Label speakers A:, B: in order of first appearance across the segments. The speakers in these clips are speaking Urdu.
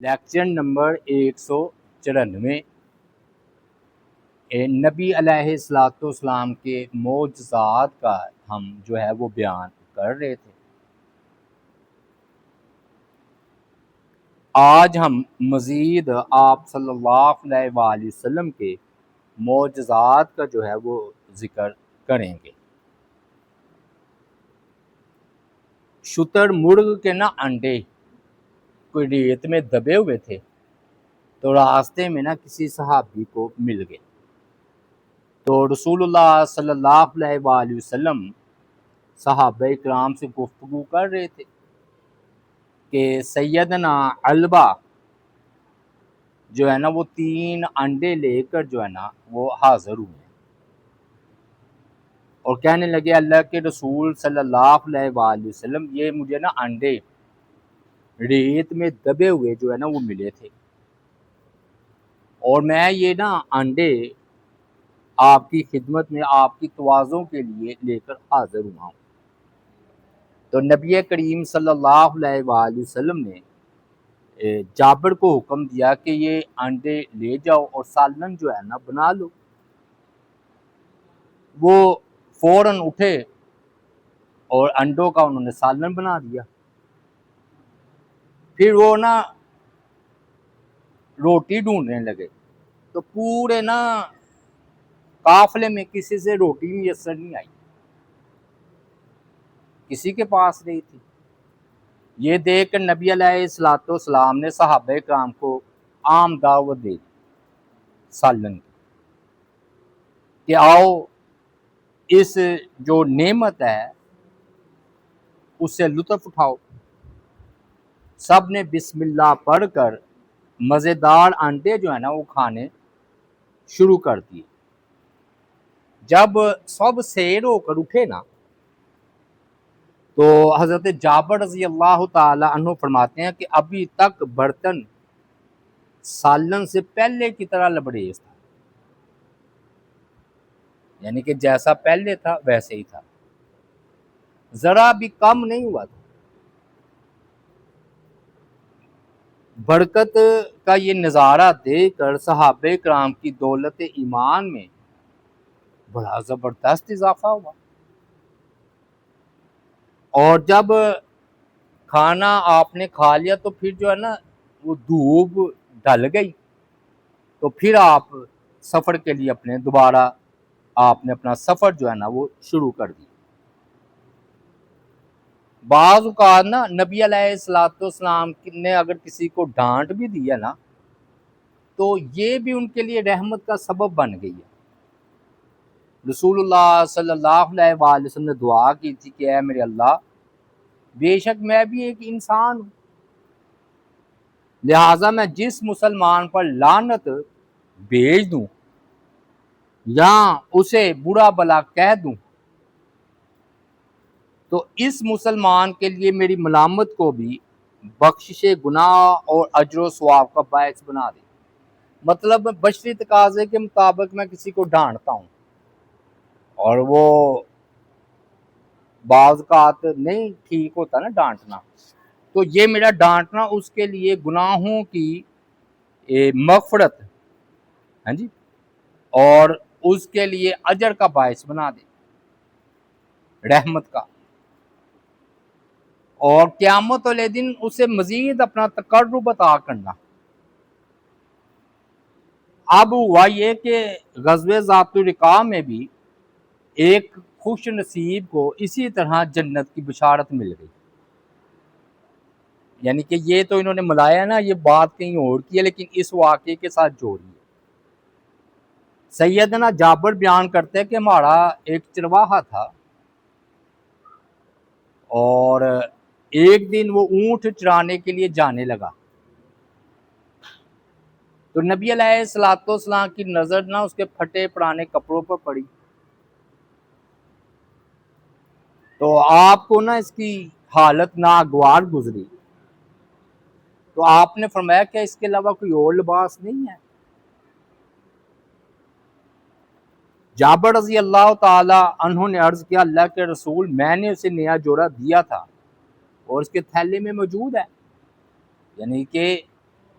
A: لیکچر نمبر 194 نبی علیہ الصلوۃ والسلام کے معجزات کا ہم جو ہے وہ بیان کر رہے تھے۔ آج ہم مزید آپ صلی اللہ علیہ وآلہ وسلم کے معجزات کا جو ہے وہ ذکر کریں گے۔ شتر مرغ کے نا انڈے کوئی ریت میں دبے ہوئے تھے، تو راستے میں نا کسی صحابی کو مل گئے، تو رسول اللہ صلی اللہ علیہ وآلہ وسلم صحابہ کرام سے گفتگو کر رہے تھے کہ سیدنا علبہ جو ہے نا وہ 3 انڈے لے کر جو ہے نا وہ حاضر ہوئے اور کہنے لگے اللہ کے رسول صلی اللہ علیہ وآلہ وسلم یہ مجھے نا انڈے ریت میں دبے ہوئے جو ہے نا وہ ملے تھے، اور میں یہ نا انڈے آپ کی خدمت میں آپ کی تواضع کے لیے لے کر حاضر ہوا ہوں۔ تو نبی کریم صلی اللہ علیہ وآلہ وسلم نے جابر کو حکم دیا کہ یہ انڈے لے جاؤ اور سالن جو ہے نا بنا لو۔ وہ فوراً اٹھے اور انڈوں کا انہوں نے سالن بنا دیا۔ پھر وہ نا روٹی ڈھونڈنے لگے، تو پورے نا قافلے میں کسی سے روٹی میسر نہیں آئی، کسی کے پاس نہیں تھی۔ یہ دیکھ کر نبی علیہ الصلوۃ والسلام نے صحابہ کرام کو عام دعوت دے دی سالن کی کہ آؤ اس جو نعمت ہے اس سے لطف اٹھاؤ۔ سب نے بسم اللہ پڑھ کر مزیدار انڈے جو ہے نا وہ کھانے شروع کر دیے۔ جب سب سیر ہو کر اٹھے نا تو حضرت جابر رضی اللہ تعالی عنہ فرماتے ہیں کہ ابھی تک برتن سالن سے پہلے کی طرح لبریز تھا، یعنی کہ جیسا پہلے تھا ویسے ہی تھا، ذرا بھی کم نہیں ہوا تھا۔ برکت کا یہ نظارہ دیکھ کر صحابہ کرام کی دولت ایمان میں بڑا زبردست اضافہ ہوا، اور جب کھانا آپ نے کھا لیا تو پھر جو ہے نا وہ دھوپ ڈھل گئی، تو پھر آپ سفر کے لیے اپنے دوبارہ آپ نے اپنا سفر جو ہے نا وہ شروع کر دی۔ بعض اوقات نا نبی علیہ الصلوۃ والسلام نے اگر کسی کو ڈانٹ بھی دیا نا تو یہ بھی ان کے لیے رحمت کا سبب بن گئی ہے۔ رسول اللہ صلی اللہ علیہ وآلہ وسلم نے دعا کی تھی کہ اے میرے اللہ، بے شک میں بھی ایک انسان ہوں، لہٰذا میں جس مسلمان پر لعنت بھیج دوں یا اسے برا بلا کہہ دوں تو اس مسلمان کے لیے میری ملامت کو بھی بخشش گناہ اور اجر و ثواب کا باعث بنا دے۔ مطلب بشری تقاضے کے مطابق میں کسی کو ڈانٹتا ہوں اور وہ بعض اوقات نہیں ٹھیک ہوتا نا ڈانٹنا، تو یہ میرا ڈانٹنا اس کے لیے گناہوں کی مغفرت ہاں جی اور اس کے لیے اجر کا باعث بنا دے، رحمت کا، اور قیامت والے دن اسے مزید اپنا تقرب عطا کرنا۔ اب ہوا یہ کہ غزوہ ذات الرقاع میں بھی ایک خوش نصیب کو اسی طرح جنت کی بشارت مل گئی، یعنی کہ یہ تو انہوں نے ملایا نا، یہ بات کہیں اور کی ہے لیکن اس واقعے کے ساتھ جوڑی ہے۔ سیدنا جابر بیان کرتے ہیں کہ ہمارا ایک چرواہا تھا اور ایک دن وہ اونٹ چرانے کے لیے جانے لگا، تو نبی علیہ الصلوۃ والسلام کی نظر نہ اس کے پھٹے پرانے کپڑوں پر پڑی، تو آپ کو نا اس کی حالت ناگوار گزری، تو آپ نے فرمایا کہ اس کے علاوہ کوئی اور لباس نہیں ہے؟ جابر رضی اللہ تعالی عنہ نے عرض کیا اللہ کے رسول میں نے اسے نیا جوڑا دیا تھا اور اس کے تھیلے میں موجود ہے، یعنی کہ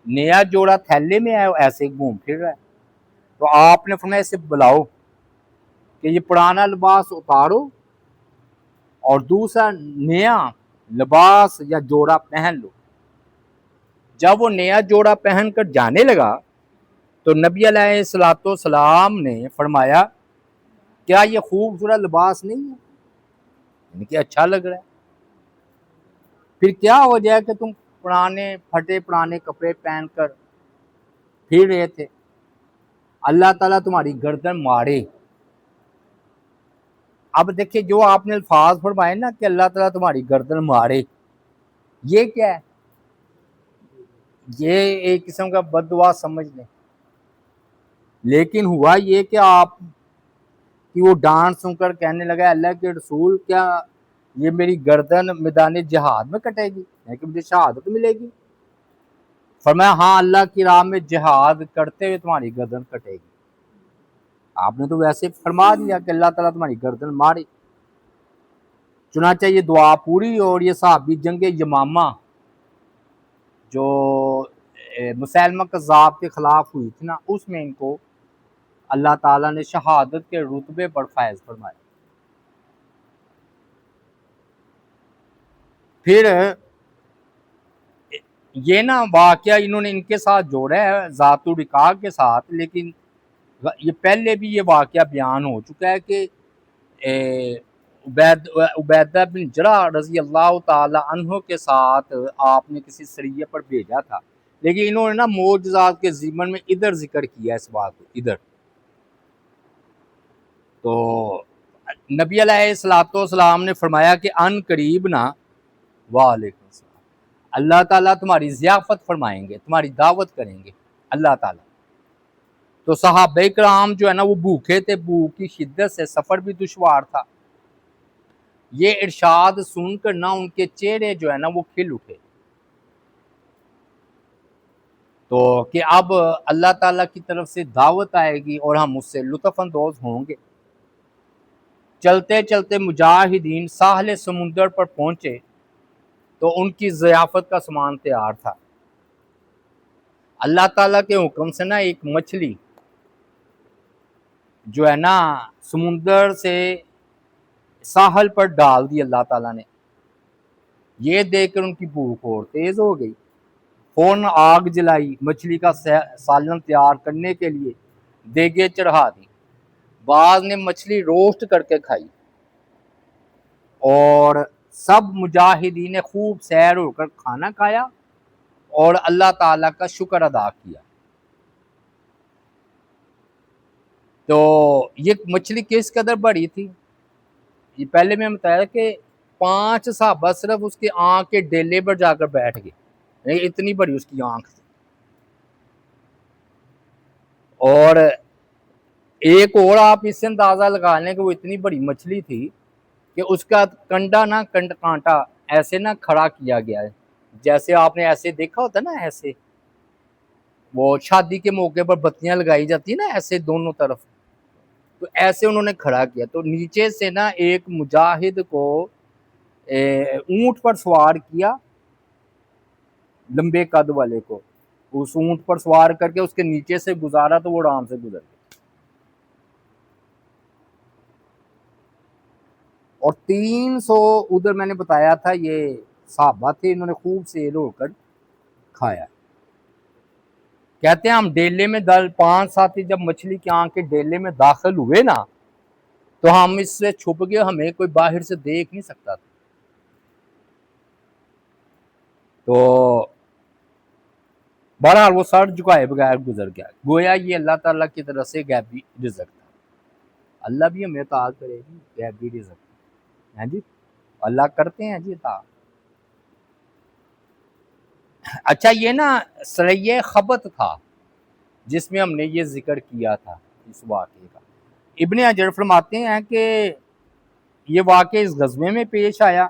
A: نیا جوڑا تھیلے میں ہے ایسے گھوم پھر رہا ہے، تو آپ نے فرمایا اسے بلاؤ کہ یہ پرانا لباس اتارو اور دوسرا نیا لباس یا جوڑا پہن لو۔ جب وہ نیا جوڑا پہن کر جانے لگا تو نبی علیہ السلام نے فرمایا کیا یہ خوبصورت لباس نہیں ہے؟ یعنی کہ اچھا لگ رہا ہے، پھر کیا وجہ ہے کہ تم پرانے پھٹے پرانے کپڑے پہن کر پھر رہے تھے؟ اللہ تعالیٰ تمہاری گردن مارے۔ اب دیکھیں جو آپ نے الفاظ فرمائے نا کہ اللہ تعالیٰ تمہاری گردن مارے، یہ کیا ہے؟ یہ ایک قسم کا بد دعا سمجھ لیں۔ لیکن ہوا یہ کہ آپ کی وہ ڈانٹ سن کر کہنے لگا اللہ کے رسول کیا یہ میری گردن میدان جہاد میں کٹے گی، یعنی کہ مجھے شہادت ملے گی؟ فرمایا ہاں اللہ کی راہ میں جہاد کرتے ہوئے تمہاری گردن کٹے گی۔ آپ نے تو ویسے فرما دیا کہ اللہ تعالیٰ تمہاری گردن ماری۔ چنانچہ یہ دعا پوری، اور یہ صحابی جنگ یمامہ جو مسیلمہ کذاب کے خلاف ہوئی تھی نا، اس میں ان کو اللہ تعالیٰ نے شہادت کے رتبے پر فائز فرمایا۔ پھر یہ نا واقعہ انہوں نے ان کے ساتھ جوڑا ہے ذات الرقاع کے ساتھ، لیکن یہ پہلے بھی یہ واقعہ بیان ہو چکا ہے کہ عبیدہ بن جرح رضی اللہ تعالی عنہ کے ساتھ آپ نے کسی سریے پر بھیجا تھا، لیکن انہوں نے نا معجزات کے ضمن میں ادھر ذکر کیا اس بات کو ادھر۔ تو نبی علیہ السلام نے فرمایا کہ ان قریب نا وعلیکم السلام اللہ تعالیٰ تمہاری ضیافت فرمائیں گے، تمہاری دعوت کریں گے اللہ تعالیٰ۔ تو صحابہ کرام جو ہے نا وہ بھوکے تھے، بھوک کی شدت سے سفر بھی دشوار تھا۔ یہ ارشاد سن کر نہ ان کے چہرے جو ہے نا وہ کھل اٹھے، تو کہ اب اللہ تعالیٰ کی طرف سے دعوت آئے گی اور ہم اس سے لطف اندوز ہوں گے۔ چلتے چلتے مجاہدین ساحل سمندر پر پہنچے تو ان کی ضیافت کا سامان تیار تھا۔ اللہ تعالیٰ کے حکم سے نا ایک مچھلی جو ہے نا سمندر سے ساحل پر ڈال دی اللہ تعالیٰ نے۔ یہ دیکھ کر ان کی بھوک اور تیز ہو گئی، فوراً آگ جلائی، مچھلی کا سالن تیار کرنے کے لیے دیگیں چڑھا دی۔ بعض نے مچھلی روسٹ کر کے کھائی اور سب مجاہدین نے خوب سیر ہو کر کھانا کھایا اور اللہ تعالیٰ کا شکر ادا کیا۔ تو یہ مچھلی کس قدر بڑی تھی؟ یہ پہلے میں بتایا کہ 5 صحابہ صرف اس کی آنکھ کے ڈیلے پر جا کر بیٹھ گئے، اتنی بڑی اس کی آنکھ تھی۔ اور ایک اور آپ اس سے اندازہ لگا لیں کہ وہ اتنی بڑی مچھلی تھی کہ اس کا کنڈا نا کانٹا ایسے نا کھڑا کیا گیا ہے، جیسے آپ نے ایسے دیکھا ہوتا نا، ایسے وہ شادی کے موقع پر بتیاں لگائی جاتی ہیں نا ایسے دونوں طرف، تو ایسے انہوں نے کھڑا کیا۔ تو نیچے سے نا ایک مجاہد کو اونٹ پر سوار کیا، لمبے قد والے کو اس اونٹ پر سوار کر کے اس کے نیچے سے گزارا تو وہ آرام سے گزر گیا۔ اور 300 ادھر میں نے بتایا تھا یہ صحابہ تھے، انہوں نے خوب سیر ہو کر کھایا۔ کہتے ہیں ہم ڈیلے میں 5 ساتھی جب مچھلی کی آنکھ کے ڈیلے میں داخل ہوئے نا تو ہم اس سے چھپ گئے، ہمیں کوئی باہر سے دیکھ نہیں سکتا تھا۔ تو بہرحال وہ سر جھکائے بغیر گزر گیا، گویا یہ اللہ تعالیٰ کی طرف سے غیبی رزق تھا۔ اللہ بھی ہمیں عطا کرے گی غیبی رزق، ہاں جی اللہ کرتے ہیں جی عطا۔ اچھا یہ نا سریہ خبت تھا جس میں ہم نے یہ ذکر کیا تھا اس واقعے کا۔ ابن حجر فرماتے ہیں کہ یہ واقعہ اس غزوے میں پیش آیا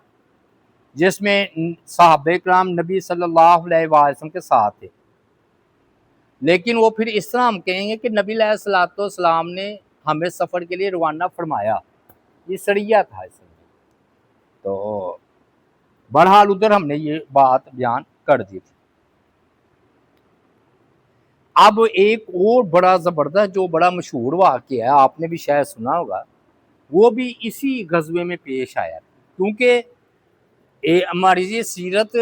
A: جس میں صحابہ کرام نبی صلی اللہ علیہ وسلم کے ساتھ تھے، لیکن وہ پھر اس طرح ہم کہیں گے کہ نبی علیہ السلام نے ہمیں سفر کے لیے روانہ فرمایا، یہ سریہ تھا اس میں۔ تو بہرحال ادھر ہم نے یہ بات بیان کر دی تھی۔ اب ایک اور بڑا زبردست جو بڑا مشہور واقعہ ہے، آپ نے بھی شاید سنا ہوگا، وہ بھی اسی غزوے میں پیش آیا، کیونکہ ہماری یہ سیرت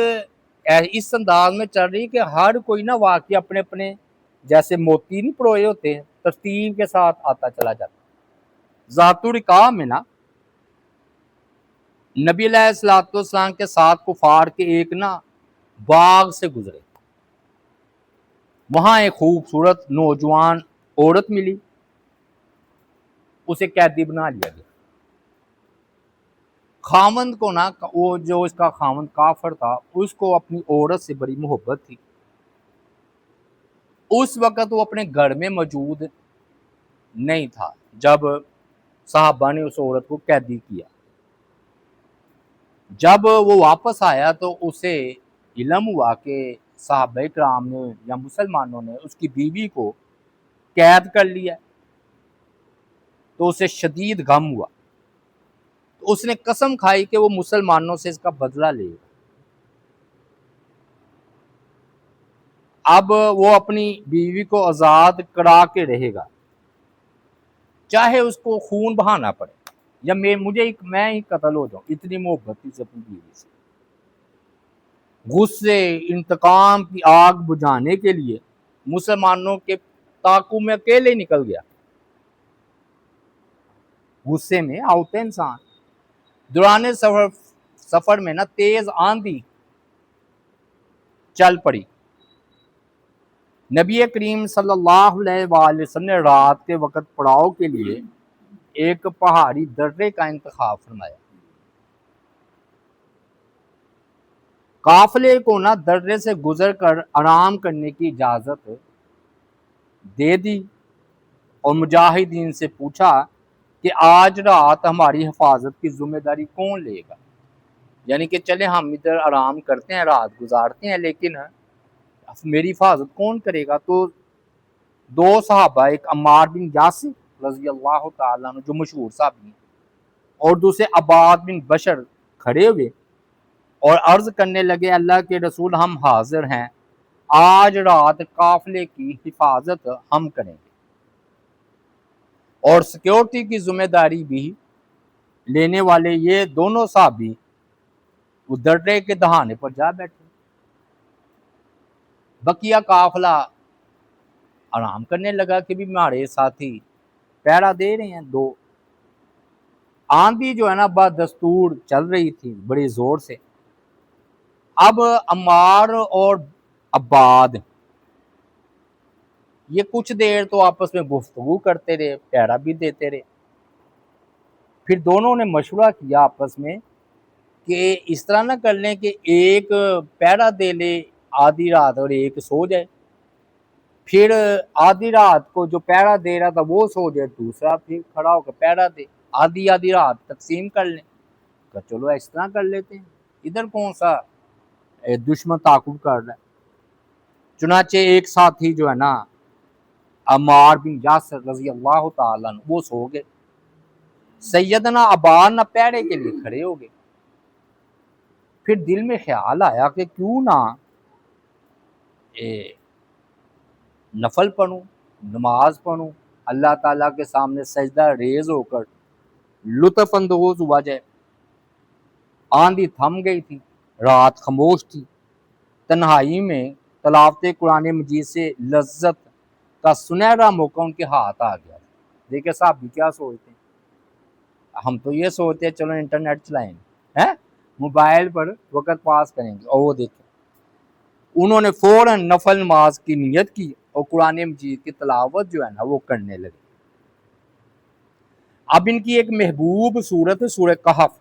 A: اس انداز میں چل رہی کہ ہر کوئی نا واقعہ اپنے اپنے جیسے موتی نہیں پروئے ہوتے ہیں، ترتیب کے ساتھ آتا چلا جاتا۔ ذات الرقاع میں نا نبی علیہ السلام کے ساتھ کفار کے ایک نا باغ سے گزرے، وہاں ایک خوبصورت نوجوان عورت ملی، اسے قیدی بنا لیا گیا۔ خاوند کو نا، وہ جو اس کا خاوند کافر تھا، اس کو اپنی عورت سے بڑی محبت تھی۔ اس وقت وہ اپنے گھر میں موجود نہیں تھا جب صحابہ نے اس عورت کو قیدی کیا۔ جب وہ واپس آیا تو اسے علم ہوا کہ صحابہ کرام نے یا مسلمانوں نے اس کی بیوی کو قید کر لیا، تو اسے شدید غم ہوا۔ تو اس نے قسم کھائی کہ وہ مسلمانوں سے اس کا بدلہ لے گا۔ اب وہ اپنی بیوی کو آزاد کرا کے رہے گا، چاہے اس کو خون بہانا پڑے یا میں ہی قتل ہو جاؤں، اتنی محبت تھی اپنی بیوی سے۔ غصے انتقام کی آگ بجھانے کے لیے مسلمانوں کے طاقوں میں اکیلے نکل گیا۔ غصے میں آؤتے انسان۔ دوران سفر میں نا تیز آندھی چل پڑی۔ نبی کریم صلی اللہ علیہ وآلہ وسلم نے رات کے وقت پڑاؤ کے لیے ایک پہاڑی درے کا انتخاب فرمایا۔ قافلے کو نا درے سے گزر کر آرام کرنے کی اجازت دے دی اور مجاہدین سے پوچھا کہ آج رات ہماری حفاظت کی ذمہ داری کون لے گا؟ یعنی کہ چلے ہم ادھر آرام کرتے ہیں، رات گزارتے ہیں، لیکن میری حفاظت کون کرے گا؟ تو دو صحابہ، ایک عمار بن یاسر رضی اللہ تعالیٰ عنہ جو مشہور صحابی ہیں، اور دوسرے عباد بن بشر کھڑے ہوئے اور عرض کرنے لگے، اللہ کے رسول ہم حاضر ہیں، آج رات قافلے کی حفاظت ہم کریں گے اور سیکیورٹی کی ذمہ داری بھی لینے والے یہ دونوں صحابی وہ درے کے دہانے پر جا بیٹھے۔ بقیہ قافلہ آرام کرنے لگا کہ بھی ہمارے ساتھی پہرا دے رہے ہیں۔ دو آندھی جو ہے نا بدستور چل رہی تھی بڑی زور سے۔ اب عمار اور عباد یہ کچھ دیر تو آپس میں گفتگو کرتے رہے، پہرا بھی دیتے رہے۔ پھر دونوں نے مشورہ کیا آپس میں کہ اس طرح نہ کر لیں کہ ایک پہرا دے لے آدھی رات اور ایک سو جائے، پھر آدھی رات کو جو پہرا دے رہا تھا وہ سو جائے، دوسرا پھر کھڑا ہو کے پہرا دے، آدھی رات تقسیم کر لیں۔ کہ چلو اس طرح کر لیتے ہیں، ادھر کون سا دشمن تعاقب کر رہا ہے۔ چنانچہ ایک ساتھی جو ہے نا عمار بن یاسر رضی اللہ تعالیٰ عنہ وہ سو گئے، سیدنا عباد نہ پہرے کے لیے کھڑے ہو گئے۔ پھر دل میں خیال آیا کہ کیوں نہ نفل پڑھوں، نماز پڑھوں، اللہ تعالیٰ کے سامنے سجدہ ریز ہو کر لطف اندوز ہوا جائے۔ آندھی تھم گئی تھی، رات خاموش تھی، تنہائی میں تلاوت قرآن مجید سے لذت کا سنہرا موقع ان کے ہاتھ آ گیا۔ دیکھیں صاحب بھی کیا سوچتے ہیں، ہم تو یہ سوچتے ہیں چلو انٹرنیٹ چلائیں گے، موبائل پر وقت پاس کریں گے، اور وہ دیکھیں انہوں نے فوراً نفل نماز کی نیت کی اور قرآن مجید کی تلاوت جو ہے نا وہ کرنے لگے۔ اب ان کی ایک محبوب سورت سورہ کہف،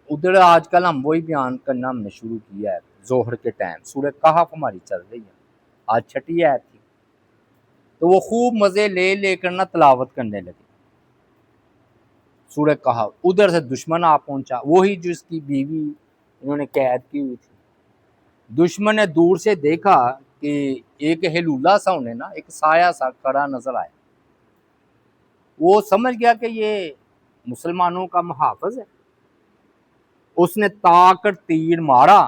A: ادھر آج کل ہم وہی بیان کرنا ہم نے شروع کیا ہے، ظہر کے ٹائم سورہ کہف ہماری چل رہی ہے، آج چھٹی آیت تھی، تو وہ خوب مزے لے لے کر نہ تلاوت کرنے لگے سورہ کہف۔ ادھر سے دشمن آ پہنچا، وہی جو اس کی بیوی انہوں نے قید کی ہوئی تھی۔ دشمن نے دور سے دیکھا کہ ایک ہلولہ سا انہیں نا ایک سایہ سا کڑا نظر آیا، وہ سمجھ گیا کہ یہ مسلمانوں کا محافظ ہے۔ اس نے طاق کر تیر مارا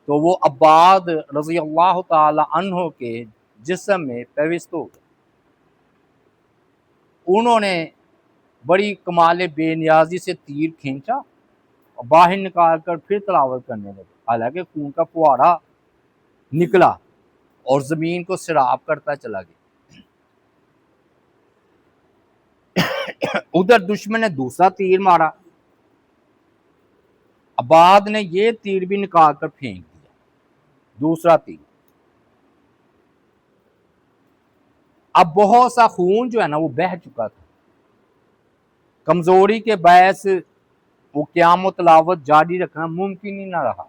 A: تو وہ عباد رضی اللہ تعالی عنہ کے جسم میں پیوست ہو گیا۔ انہوں نے بڑی کمال بے نیازی سے تیر کھینچا اور باہر نکال کر پھر تلاوت کرنے لگے، حالانکہ خون کا فوارہ نکلا اور زمین کو سیراب کرتا چلا گیا۔ ادھر دشمن نے دوسرا تیر مارا، عباد نے یہ تیر بھی نکال کر پھینک دیا، دوسرا تیر۔ اب بہت سا خون جو ہے نا وہ بہہ چکا تھا، کمزوری کے باعث وہ قیام و تلاوت جاری رکھنا ممکن ہی نہ رہا۔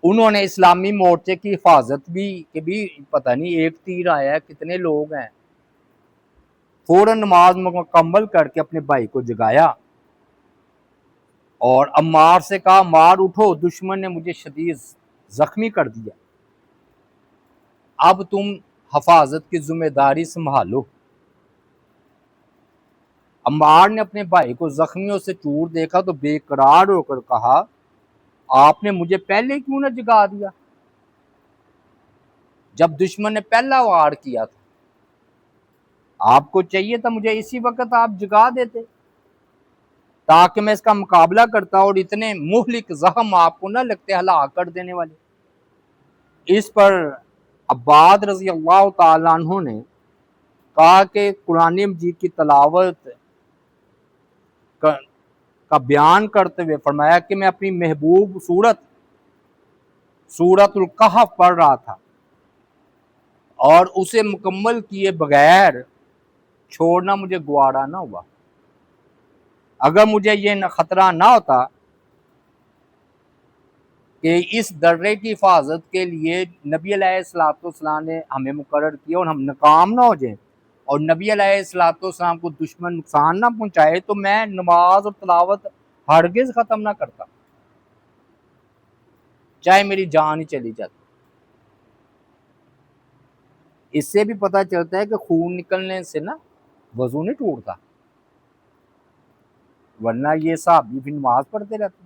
A: انہوں نے اسلامی مورچے کی حفاظت بھی پتہ نہیں ایک تیر آیا ہے کتنے لوگ ہیں، فوراً نماز مکمل کر کے اپنے بھائی کو جگایا اور عمار سے کہا عمار اٹھو، دشمن نے مجھے شدید زخمی کر دیا، اب تم حفاظت کی ذمہ داری سنبھالو۔ عمار نے اپنے بھائی کو زخمیوں سے چور دیکھا تو بے قرار ہو کر کہا آپ نے مجھے پہلے کیوں نہ جگا دیا، جب دشمن نے پہلا وار کیا تھا آپ کو چاہیے تھا مجھے اسی وقت آپ جگا دیتے تاکہ میں اس کا مقابلہ کرتا اور اتنے مہلک زخم آپ کو نہ لگتے ہلاک کر دینے والے۔ اس پر عباد رضی اللہ تعالیٰ عنہ نے کہا کہ قرآن مجید کی تلاوت کا بیان کرتے ہوئے فرمایا کہ میں اپنی محبوب سورۃ الکہف پڑھ رہا تھا اور اسے مکمل کیے بغیر چھوڑنا مجھے گوارا نہ ہوا۔ اگر مجھے یہ خطرہ نہ ہوتا کہ اس درے کی حفاظت کے لیے نبی علیہ السلام نے ہمیں مقرر کیا اور ہم ناکام نہ ہو جائیں اور نبی علیہ السلام کو دشمن نقصان نہ پہنچائے تو میں نماز اور تلاوت ہرگز ختم نہ کرتا، چاہے میری جان ہی چلی جاتی۔ اس سے بھی پتہ چلتا ہے کہ خون نکلنے سے نا وضو نہیں ٹوٹتا، ورنہ یہ صحابی بھی نماز پڑھتے رہتے۔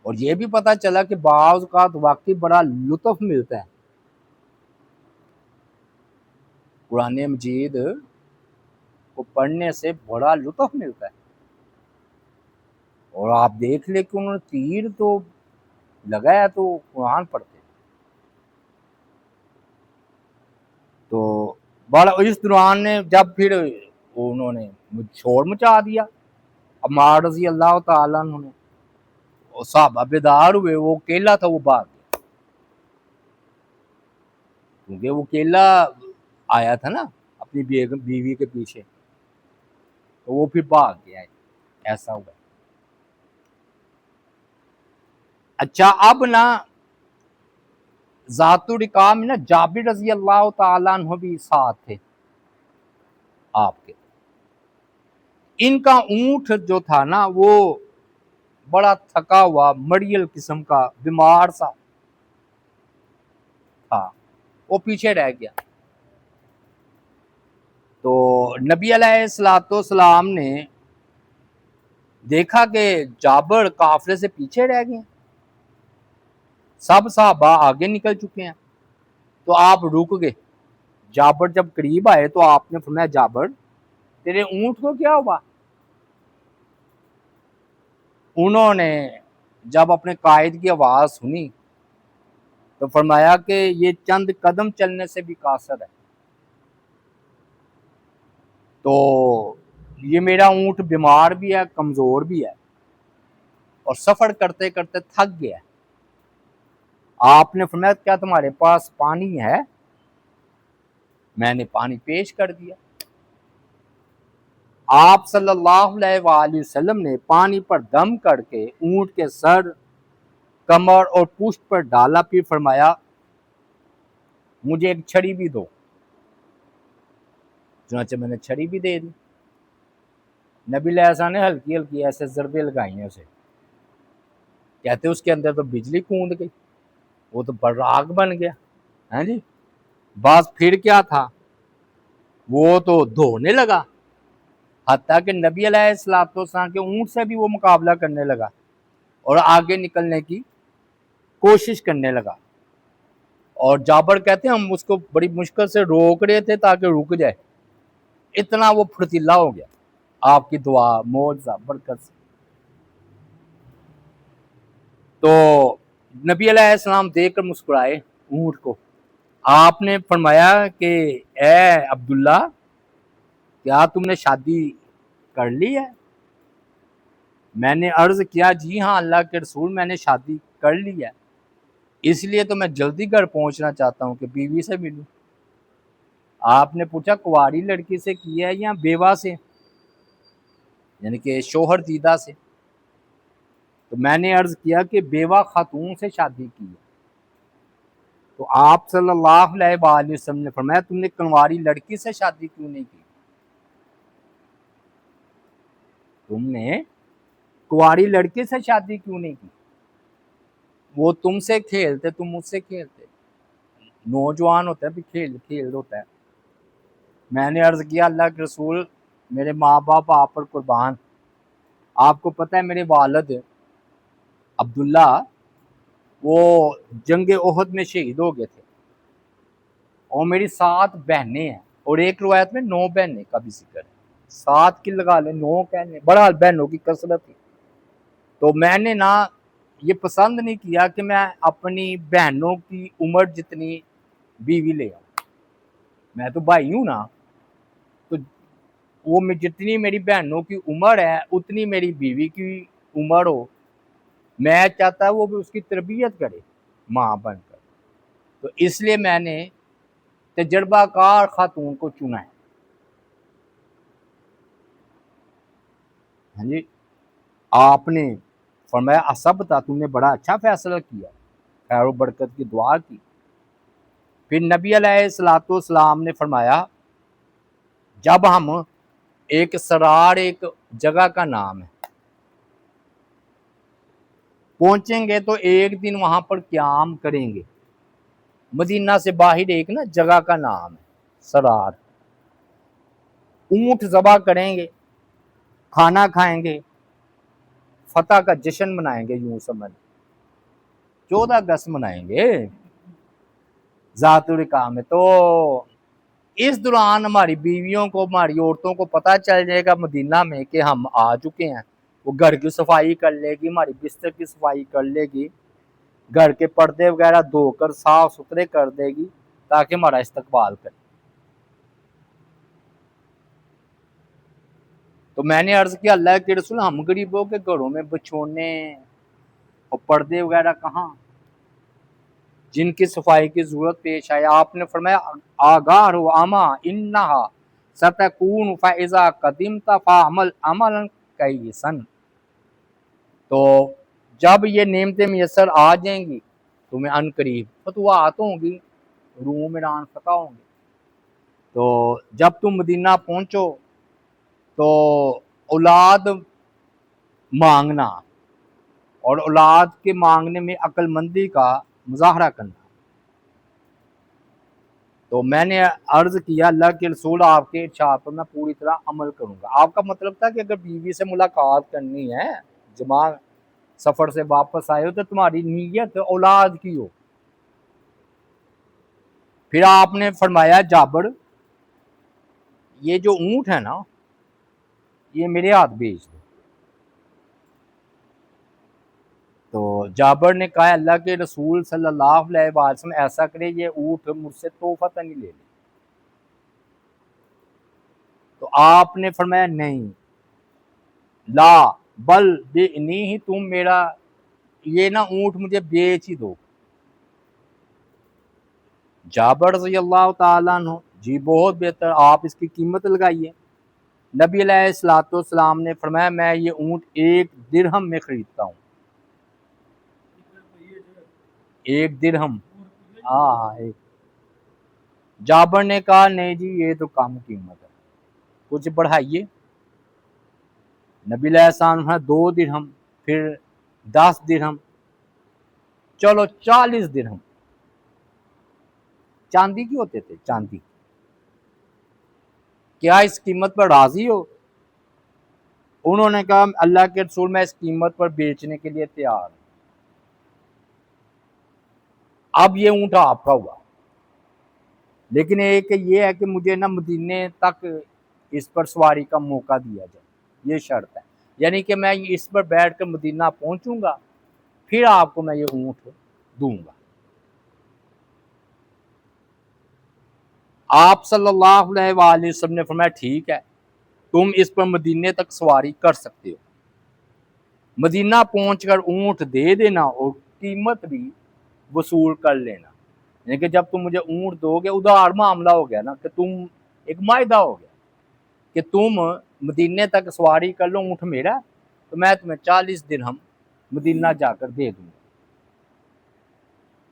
A: اور یہ بھی پتہ چلا کہ بعض اوقات واقعی بڑا لطف ملتا ہے قرآن مجید کو پڑھنے سے، بڑا لطف ملتا ہے۔ اور آپ دیکھ لیں کہ انہوں نے تیر تو لگایا تو قرآن پڑھتے، تو بڑا اس دوران نے جب پھر انہوں نے شور مچا دیا عمار رضی اللہ تعالیٰ عنہ نے، صحابہ بیدار ہوئے، وہ اکیلا تھا وہ بھاگ گیا، کیونکہ وہ اکیلا آیا تھا نا اپنی بیوی کے پیچھے، تو وہ پھر بھاگ گیا، ایسا ہوا۔ اچھا اب نا ذات الرقاع میں نا جابر رضی اللہ تعالیٰ عنہ بھی ساتھ تھے آپ کے، ان کا اونٹ جو تھا نا وہ بڑا تھکا ہوا مڑیل قسم کا بیمار سا تھا، وہ پیچھے رہ گیا۔ تو نبی علیہ السلام نے دیکھا کہ جابر قافلے سے پیچھے رہ گئے، سب صحابہ آگے نکل چکے ہیں، تو آپ رک گئے۔ جابر جب قریب آئے تو آپ نے فرمایا جابر تیرے اونٹ کو کیا ہوا؟ انہوں نے جب اپنے قائد کی آواز سنی تو فرمایا کہ یہ چند قدم چلنے سے بھی قاصر ہے، تو یہ میرا اونٹ بیمار بھی ہے، کمزور بھی ہے اور سفر کرتے کرتے تھک گیا ہے۔ آپ نے فرمایا کیا تمہارے پاس پانی ہے؟ میں نے پانی پیش کر دیا۔ آپ صلی اللہ علیہ وآلہ وسلم نے پانی پر دم کر کے اونٹ کے سر، کمر اور پشت پر ڈالا، پھر فرمایا مجھے ایک چھڑی بھی دو، چنانچہ میں نے چھڑی بھی دے دی۔ نبی علیہ السلام نے ہلکی ہلکی ایسے ضربے لگائی ہیں اسے، کہتے اس کے اندر تو بجلی کوند گئی، وہ تو براق بن گیا، ہاں جی۔ بس پھر کیا تھا، وہ تو دھونے لگا، حتیٰ کہ نبی علیہ السلام کے اونٹ سے بھی وہ مقابلہ کرنے لگا اور آگے نکلنے کی کوشش کرنے لگا. اور جابر کہتے ہیں ہم اس کو بڑی مشکل سے روک رہے تھے تاکہ رک جائے، اتنا وہ پھرتیلا ہو گیا آپ کی دعا معجزہ برکت سے. تو نبی علیہ السلام دیکھ کر مسکرائے اونٹ کو. آپ نے فرمایا کہ اے عبداللہ کیا تم نے شادی کر لی ہے؟ میں نے عرض کیا جی ہاں اللہ کے رسول میں نے شادی کر لی ہے، اس لیے تو میں جلدی گھر پہنچنا چاہتا ہوں کہ بیوی سے ملوں. آپ نے پوچھا کنواری لڑکی سے کی ہے یا بیوہ سے، یعنی کہ شوہر دیدہ سے؟ تو میں نے عرض کیا کہ بیوہ خاتون سے شادی کی ہے. تو آپ صلی اللہ علیہ وآلہ وسلم نے فرمایا تم نے کنواری لڑکی سے شادی کیوں نہیں کی؟ تم نے کنواری لڑکی سے شادی کیوں نہیں کی؟ وہ تم سے کھیلتے تم مجھ سے کھیلتے، نوجوان ہوتا ہے بھی کھیل ہوتا ہے. میں نے عرض کیا اللہ کے رسول میرے ماں باپ آپ پر قربان، آپ کو پتہ ہے میرے والد عبداللہ وہ جنگ احد میں شہید ہو گئے تھے، اور میری 7 بہنیں ہیں، اور ایک روایت میں 9 بہنیں کا بھی ذکر ہے. 7 کی لگا لیں 9 کہنے، بڑا بہنوں کی کثرت تھی. تو میں نے نہ یہ پسند نہیں کیا کہ میں اپنی بہنوں کی عمر جتنی بیوی لے آؤں. میں تو بھائی ہوں نا، تو وہ جتنی میری بہنوں کی عمر ہے اتنی میری بیوی کی عمر ہو. میں چاہتا وہ بھی اس کی تربیت کرے ماں بن کر. تو اس لیے میں نے تجربہ کار خاتون کو چنا ہے. ہاں جی، آپ نے فرمایا اسبتا تم نے بڑا اچھا فیصلہ کیا، خیر و برکت کی دعا کی. پھر نبی علیہ الصلوۃ والسلام نے فرمایا جب ہم ایک سرار ایک جگہ کا نام ہے پہنچیں گے تو ایک دن وہاں پر قیام کریں گے. مدینہ سے باہر ایک نا جگہ کا نام ہے سرار. اونٹ ذبح کریں گے، کھانا کھائیں گے، فتح کا جشن منائیں گے. یوں سمجھ 14 اگست منائیں گے ذات الرقاع میں. تو اس دوران ہماری بیویوں کو ہماری عورتوں کو پتہ چل جائے گا مدینہ میں کہ ہم آ چکے ہیں. وہ گھر کی صفائی کر لے گی، ہماری بستر کی صفائی کر لے گی، گھر کے پردے وغیرہ دھو کر صاف ستھرے کر دے گی تاکہ ہمارا استقبال کرے. تو میں نے عرض کیا اللہ کے رسول ہم غریبوں کے گھروں میں بچھونے اور پردے وغیرہ کہاں جن کی صفائی کی ضرورت پیش آئے؟ آپ نے فرمایا آگاہ ہو اما انہا ستکون فاذا قدمت فاعمل عملا کیسن. تو جب یہ نعمتیں میسر آ جائیں گی تمہیں ان قریب فتوحات ہوں گی، روم ایران فتح ہوں گے. تو جب تم مدینہ پہنچو تو اولاد مانگنا، اور اولاد کے مانگنے میں عقل مندی کا مظاہرہ کرنا. تو میں نے عرض کیا اللہ کے رسول آپ کے ارشاد پر میں پوری طرح عمل کروں گا. آپ کا مطلب تھا کہ اگر بیوی سے ملاقات کرنی ہے، جماع سفر سے واپس آئے ہو تو تمہاری نیت اولاد کی ہو. پھر آپ نے فرمایا جابر یہ جو اونٹ ہے نا یہ میرے ہاتھ بھیج دو. تو جابر نے کہا اللہ کے رسول صلی اللہ علیہ وسلم ایسا کرے یہ اونٹ مجھ سے تحفہ نہیں لے لے. تو آپ نے فرمایا نہیں لا بل بے نہیں تم میرا یہ نا اونٹ مجھے بیچ ہی دو. جابر رضی اللہ تعالیٰ عنہ جی بہت بہتر، آپ اس کی قیمت لگائیے. نبی علیہ الصلوۃ والسلام نے فرمایا میں یہ اونٹ 1 درہم میں خریدتا ہوں. 1 درہم. ہاں ایک. جابر نے کہا نہیں جی یہ تو کم قیمت ہے، کچھ بڑھائیے. نبی علیہ السلام 2 درہم، پھر 10 درہم، چلو 40 درہم. چاندی کی ہوتے تھے چاندی. کیا اس قیمت پر راضی ہو؟ انہوں نے کہا اللہ کے رسول میں اس قیمت پر بیچنے کے لیے تیار ہوں۔ اب یہ اونٹ آپ کا ہوا، لیکن ایک یہ ہے کہ مجھے نا مدینے تک اس پر سواری کا موقع دیا جائے، یہ شرط ہے، یعنی کہ میں اس پر بیٹھ کر مدینہ پہنچوں گا، پھر آپ کو میں یہ اونٹ دوں گا۔ آپ صلی اللہ علیہ وآلہ وسلم نے فرمایا ٹھیک ہے، تم اس پر مدینے تک سواری کر سکتے ہو، مدینہ پہنچ کر اونٹ دے دینا اور قیمت بھی وصول کر لینا، یعنی کہ جب تم مجھے اونٹ دو گے، ادھار معاملہ ہو گیا نا، کہ تم ایک معاہدہ ہو گیا کہ تم مدینے تک سواری کر لو، اونٹ میرا، تو میں تمہیں 40 درہم مدینہ جا کر دے دوں گا۔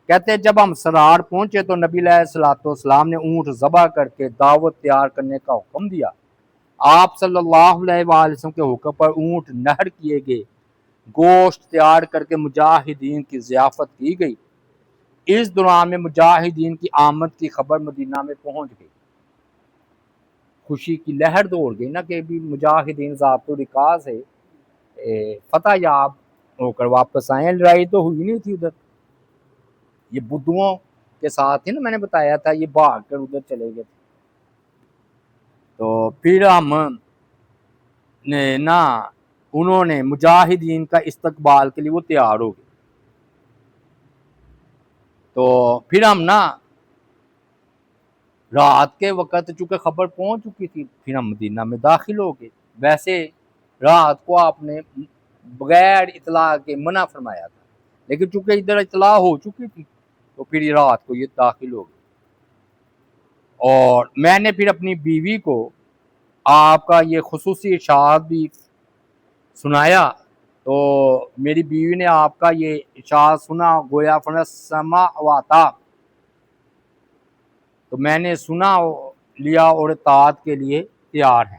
A: کہتے ہیں جب ہم سرار پہنچے تو نبی علیہ السلام نے اونٹ ذبح کر کے دعوت تیار کرنے کا حکم دیا۔ آپ صلی اللہ علیہ وآلہ وسلم کے حکم پر اونٹ نہر کیے گئے، گوشت تیار کر کے مجاہدین کی ضیافت کی گئی۔ اس دوران میں مجاہدین کی آمد کی خبر مدینہ میں پہنچ گئی، خوشی کی لہر دوڑ گئی نا، کہ بھی مجاہدین ذات الرقاع سے فتح یاب ہو کر واپس آئے ہیں۔ لڑائی تو ہوئی نہیں تھی ادھر، یہ بدھوؤں کے ساتھ ہی نا، میں نے بتایا تھا یہ بھاگ کر ادھر چلے گئے تھے۔ تو پھر ہم نے نا، انہوں نے مجاہدین کا استقبال کے لیے وہ تیار ہو گئے، تو پھر ہم نا رات کے وقت چونکہ خبر پہنچ چکی تھی، پھر ہم مدینہ میں داخل ہو گئے۔ ویسے رات کو آپ نے بغیر اطلاع کے منع فرمایا تھا، لیکن چونکہ ادھر اطلاع ہو چکی تھی تو پھر رات کو یہ داخل ہو گئے۔ اور میں نے پھر اپنی بیوی کو آپ کا یہ خصوصی ارشاد بھی سنایا، تو میری بیوی نے آپ کا یہ ارشاد سنا، گویا فرمایا سما واتا، تو میں نے سنا لیا اور اطاعت کے لیے تیار ہیں۔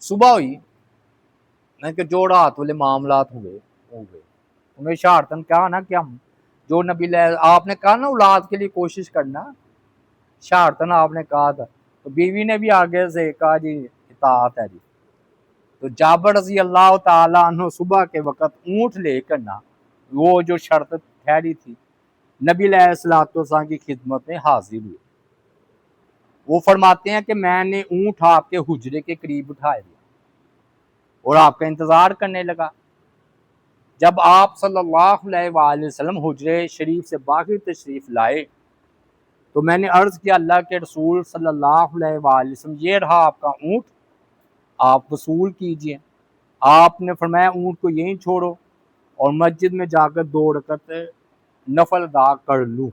A: صبح ہوئی، میں کہ جو رات والے معاملات ہو گئے، انہیں شارتن کہا نا کہ ہم جو نبی آپ نے کہا نا اولاد کے لیے کوشش کرنا، شارتن آپ نے کہا تھا، تو بیوی نے بھی آگے سے کہا جی اطاعت ہے جی۔ تو جابر رضی اللہ تعالیٰ عنہ صبح کے وقت اونٹ لے کر نا، وہ جو شرط ٹھہری تھی، نبی علیہ السلام کی خدمت میں حاضر ہوئے۔ وہ فرماتے ہیں کہ میں نے اونٹ آپ کے حجرے کے قریب اٹھا دیا اور آپ کا انتظار کرنے لگا۔ جب آپ صلی اللہ علیہ وآلہ وسلم حجرے شریف سے باہر تشریف لائے تو میں نے عرض کیا اللہ کے رسول صلی اللہ علیہ وآلہ وسلم، یہ رہا آپ کا اونٹ، آپ وصول کیجئے۔ آپ نے فرمایا اونٹ کو یہیں چھوڑو اور مسجد میں جا کر 2 رکعت نفل ادا کر لوں۔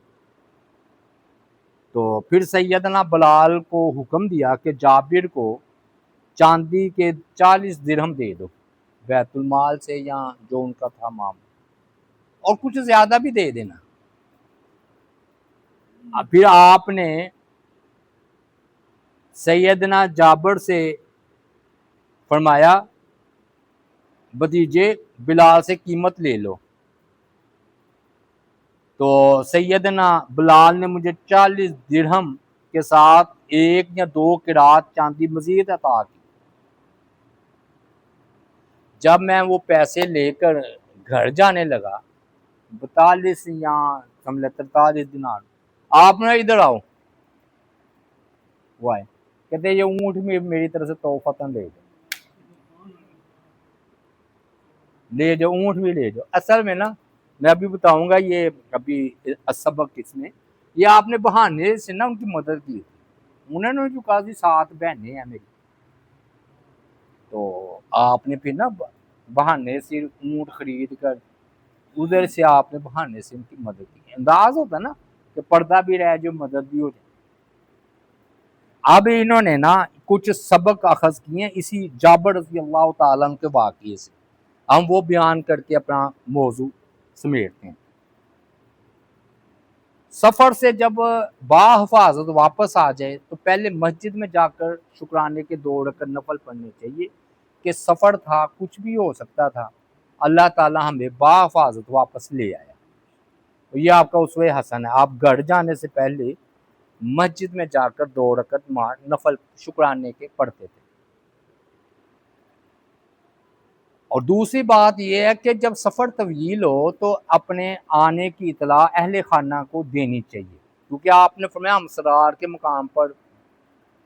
A: تو پھر سیدنا بلال کو حکم دیا کہ جابر کو چاندی کے 40 درہم دے دو بیت المال سے، یا جو ان کا تھا معاملہ، اور کچھ زیادہ بھی دے دینا۔ پھر آپ نے سیدنا جابر سے فرمایا بھتیجے بلال سے قیمت لے لو، تو سیدنا بلال نے مجھے 40 درہم کے ساتھ 1 یا 2 قرات چاندی مزید عطا کی۔ جب میں وہ پیسے لے کر گھر جانے لگا، 42 یا 43 دینار، آپ نے ادھر آؤ، وہ آئے، کہتے یہ اونٹ میں میری طرف سے توفتاً لے جاؤ، اونٹ بھی لے جاؤ۔ اصل میں نا میں ابھی بتاؤں گا، یہ ابھی سبق اس میں، یہ آپ نے بہانے سے نا ان کی مدد کی تھی، انہوں نے جو کہا 7 بہنیں ہیں میری، تو آپ نے پھر نا بہانے سے اونٹ خرید کر ادھر سے آپ نے بہانے سے ان کی مدد کی۔ انداز ہوتا نا کہ پردہ بھی رہے جو مدد بھی ہو جائے۔ اب انہوں نے نا کچھ سبق اخذ کیے ہیں اسی جابر رضی اللہ تعالیٰ عنہ کے واقعے سے، ہم وہ بیان کر کے اپنا موضوع سمیٹتے ہیں۔ سفر سے جب باحفاظت واپس آ جائے تو پہلے مسجد میں جا کر شکرانے کے 2 رکعت نفل پڑھنے چاہیے، کہ سفر تھا، کچھ بھی ہو سکتا تھا، اللہ تعالیٰ ہمیں باحفاظت واپس لے آیا۔ یہ آپ کا اسوہ حسن ہے، آپ گھر جانے سے پہلے مسجد میں جا کر 2 رکعت نفل شکرانے کے پڑھتے تھے۔ اور دوسری بات یہ ہے کہ جب سفر طویل ہو تو اپنے آنے کی اطلاع اہل خانہ کو دینی چاہیے، کیونکہ آپ نے فرمایا ہم اسرار کے مقام پر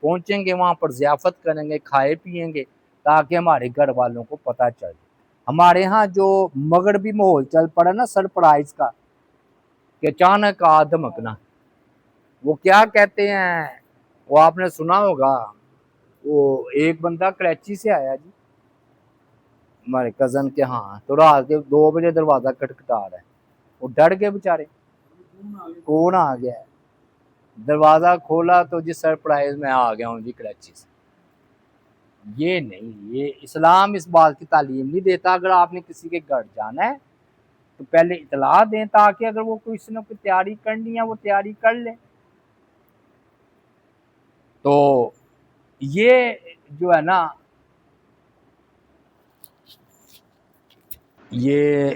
A: پہنچیں گے، وہاں پر ضیافت کریں گے، کھائے پیئیں گے، تاکہ ہمارے گھر والوں کو پتہ چل جائے۔ ہمارے ہاں جو مغربی ماحول چل پڑا نا سرپرائز کا، کہ اچانک دھمکنا، وہ کیا کہتے ہیں، وہ آپ نے سنا ہوگا، وہ ایک بندہ کراچی سے آیا جی ہمارے کزن کے ہاں، تو رات کے 2 بجے دروازہ کھٹکھٹا رہا ہے، وہ ڈر گئے بیچارے، کون آ گیا ہے؟ دروازہ کھولا تو جی سرپرائز میں آ گیا ہوں جی کراچی سے۔ یہ نہیں، یہ اسلام اس بات کی تعلیم نہیں دیتا۔ اگر آپ نے کسی کے گھر جانا ہے تو پہلے اطلاع دیں، تاکہ اگر وہ کسی نے کوئی تیاری کرنی ہے وہ تیاری کر لے۔ تو یہ جو ہے نا، یہ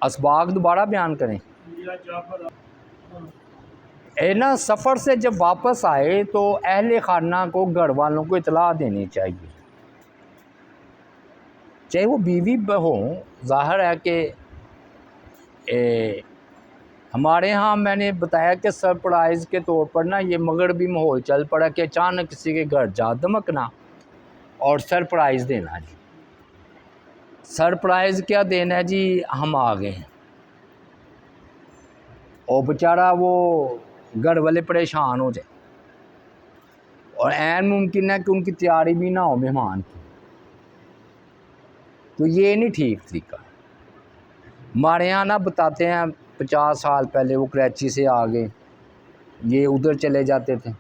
A: اسباق دوبارہ بیان کریں۔ نا سفر سے جب واپس آئے تو اہل خانہ کو، گھر والوں کو اطلاع دینی چاہیے، چاہے وہ بیوی ہوں۔ ظاہر ہے کہ ہمارے ہاں میں نے بتایا کہ سرپرائز کے طور پر نا یہ مغربی ماحول چل پڑا کہ اچانک کسی کے گھر جا دھمکنا اور سرپرائز دینا جی۔ سرپرائز کیا دینا ہے جی، ہم آ گئے ہیں، اور بیچارہ وہ گھر والے پریشان ہو جائے، اور عین ممکن ہے کہ ان کی تیاری بھی نہ ہو مہمان کی، تو یہ نہیں ٹھیک طریقہ۔ ہمارے یہاں نا بتاتے ہیں 50 سال پہلے وہ کراچی سے آ گئے، یہ ادھر چلے جاتے تھے،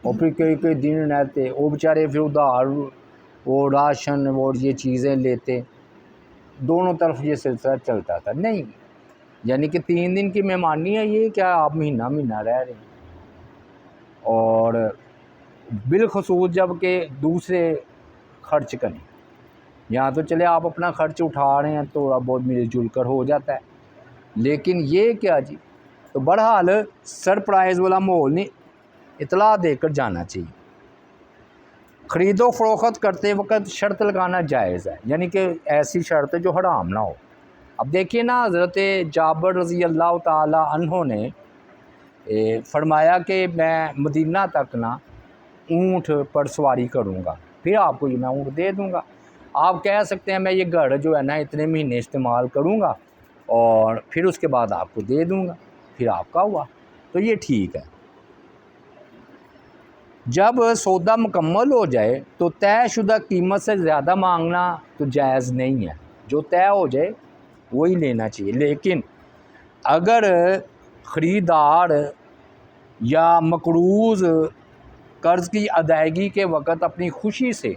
A: اور پھر کئی دن رہتے، وہ بیچارے پھر ادھار وہ راشن اور یہ چیزیں لیتے، دونوں طرف یہ سلسلہ چلتا تھا۔ نہیں، یعنی کہ 3 دن کی مہمانی ہے، یہ کیا آپ مہینہ رہ رہے ہیں؟ اور بالخصوص جب کہ دوسرے خرچ کریں، یہاں تو چلے آپ اپنا خرچ اٹھا رہے ہیں، تھوڑا بہت مل جل کر ہو جاتا ہے، لیکن یہ کیا جی۔ تو بہرحال سرپرائز والا ماحول نہیں، اطلاع دے کر جانا چاہیے۔ خرید و فروخت کرتے وقت شرط لگانا جائز ہے، یعنی کہ ایسی شرط جو حرام نہ ہو۔ اب دیکھیے نا، حضرت جابر رضی اللہ تعالی عنہ نے فرمایا کہ میں مدینہ تک نا اونٹ پر سواری کروں گا، پھر آپ کو یہ میں اونٹ دے دوں گا۔ آپ کہہ سکتے ہیں میں یہ گھر جو ہے نا اتنے مہینے استعمال کروں گا اور پھر اس کے بعد آپ کو دے دوں گا، پھر آپ کا ہوا، تو یہ ٹھیک ہے۔ جب سودا مکمل ہو جائے تو طے شدہ قیمت سے زیادہ مانگنا تو جائز نہیں ہے، جو طے ہو جائے وہی لینا چاہیے۔ لیکن اگر خریدار یا مقروض قرض کی ادائیگی کے وقت اپنی خوشی سے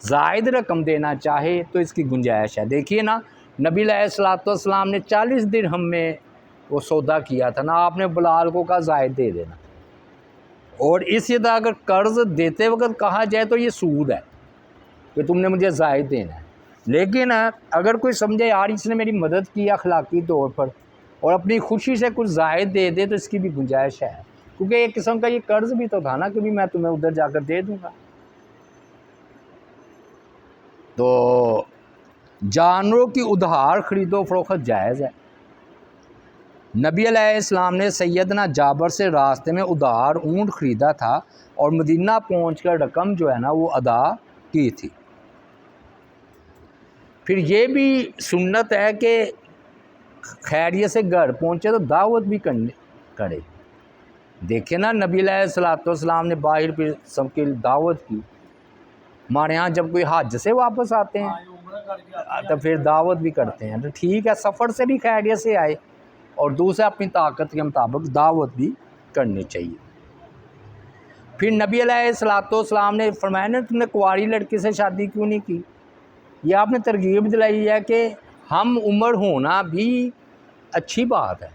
A: زائد رقم دینا چاہے تو اس کی گنجائش ہے۔ دیکھیے نا، نبی علیہ الصلوۃ والسلام نے 40 درہم میں وہ سودا کیا تھا نا، آپ نے بلال کو کہا زائد دے دینا، اور اسی طرح اگر قرض دیتے وقت کہا جائے تو یہ سود ہے کہ تم نے مجھے زائد دینا ہے۔ لیکن اگر کوئی سمجھے یار اس نے میری مدد کی اخلاقی طور پر اور اپنی خوشی سے کچھ زائد دے دے تو اس کی بھی گنجائش ہے، کیونکہ ایک قسم کا یہ قرض بھی تو تھا نا کہ بھی میں تمہیں ادھر جا کر دے دوں گا۔ تو جانوروں کی ادھار خرید و فروخت جائز ہے۔ نبی علیہ السلام نے سیدنا جابر سے راستے میں ادھار اونٹ خریدا تھا اور مدینہ پہنچ کر رقم جو ہے نا وہ ادا کی تھی۔ پھر یہ بھی سنت ہے کہ خیریت سے گھر پہنچے تو دعوت بھی کرے۔ دیکھیں نا، نبی علیہ الصلوۃ والسلام نے باہر پھر سب کی دعوت کی۔ ہمارے ہاں جب کوئی حج سے واپس آتے ہیں تو پھر دعوت بھی کرتے ہیں، تو ٹھیک ہے، سفر سے بھی خیریت سے آئے اور دوسرے اپنی طاقت کے مطابق دعوت بھی کرنی چاہیے۔ پھر نبی علیہ الصلوۃ والسلام نے فرمایا نا تم نے کنواری لڑکی سے شادی کیوں نہیں کی؟ یہ آپ نے ترغیب دلائی ہے کہ ہم عمر ہونا بھی اچھی بات ہے،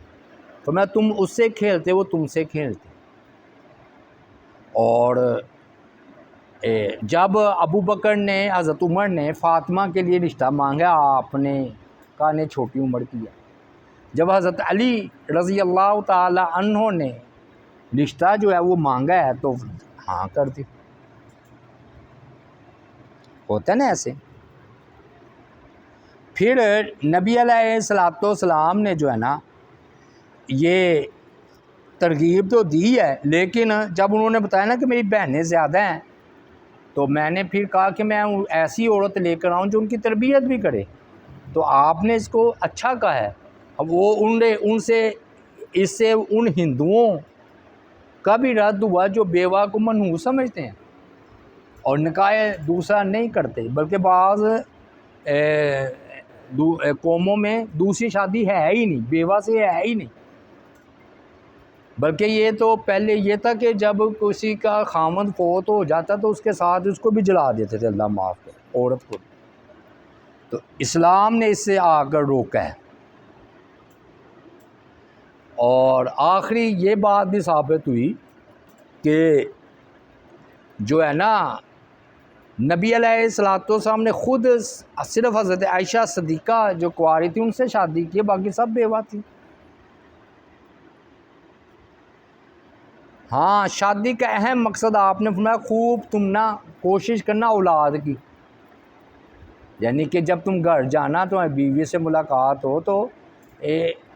A: فرمایا تم اس سے کھیلتے وہ تم سے کھیلتے۔ اور جب ابو بکر نے، حضرت عمر نے فاطمہ کے لیے رشتہ مانگا، آپ نے کہا نے چھوٹی عمر کی ہے۔ جب حضرت علی رضی اللہ تعالی عنہ نے رشتہ جو ہے وہ مانگا ہے تو ہاں کر دی۔ ہوتا ہے نا ایسے. پھر نبی علیہ الصلوۃ والسلام نے جو ہے نا یہ ترغیب تو دی ہے، لیکن جب انہوں نے بتایا نا کہ میری بہنیں زیادہ ہیں تو میں نے پھر کہا کہ میں ایسی عورت لے کر آؤں جو ان کی تربیت بھی کرے. تو آپ نے اس کو اچھا کہا ہے. اب وہ اس سے ان ہندوؤں کا بھی رد ہوا جو بیوہ کو منحوس سمجھتے ہیں اور نکاح دوسرا نہیں کرتے، بلکہ بعض قوموں میں دوسری شادی ہے ہی نہیں، بیوہ سے ہے ہی نہیں. بلکہ یہ تو پہلے یہ تھا کہ جب کسی کا خامند فوت ہو جاتا تو اس کے ساتھ اس کو بھی جلا دیتے تھے، اللہ معاف کرے، عورت کو. تو اسلام نے اس سے آ کر روکا ہے. اور آخری یہ بات بھی ثابت ہوئی کہ جو ہے نا نبی علیہ الصلوۃ والسلام نے خود صرف حضرت عائشہ صدیقہ جو کنواری تھی ان سے شادی کی، باقی سب بیوہ تھی. ہاں، شادی کا اہم مقصد آپ نے فرمایا خوب تم نہ کوشش کرنا اولاد کی، یعنی کہ جب تم گھر جانا تو بیوی سے ملاقات ہو. تو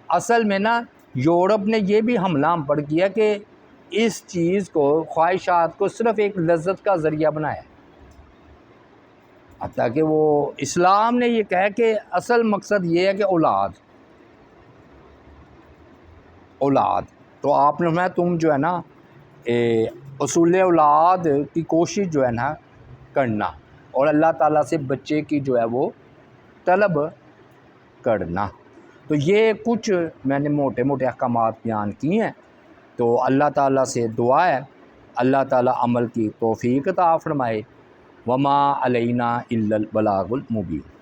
A: اصل میں نا یورپ نے یہ بھی حملہ ہم پر کیا کہ اس چیز کو، خواہشات کو صرف ایک لذت کا ذریعہ بنایا، حتیٰ کہ وہ اسلام نے یہ کہا کہ اصل مقصد یہ ہے کہ اولاد. تو آپ نے فرمایا تم جو ہے نا اصول اولاد کی کوشش جو ہے نا کرنا اور اللہ تعالیٰ سے بچے کی جو ہے وہ طلب کرنا. تو یہ کچھ میں نے موٹے موٹے احکامات بیان کیے ہیں. تو اللہ تعالیٰ سے دعا ہے اللہ تعالیٰ عمل کی توفیق عطا فرمائے. وما علینا الا البلاغ المبین.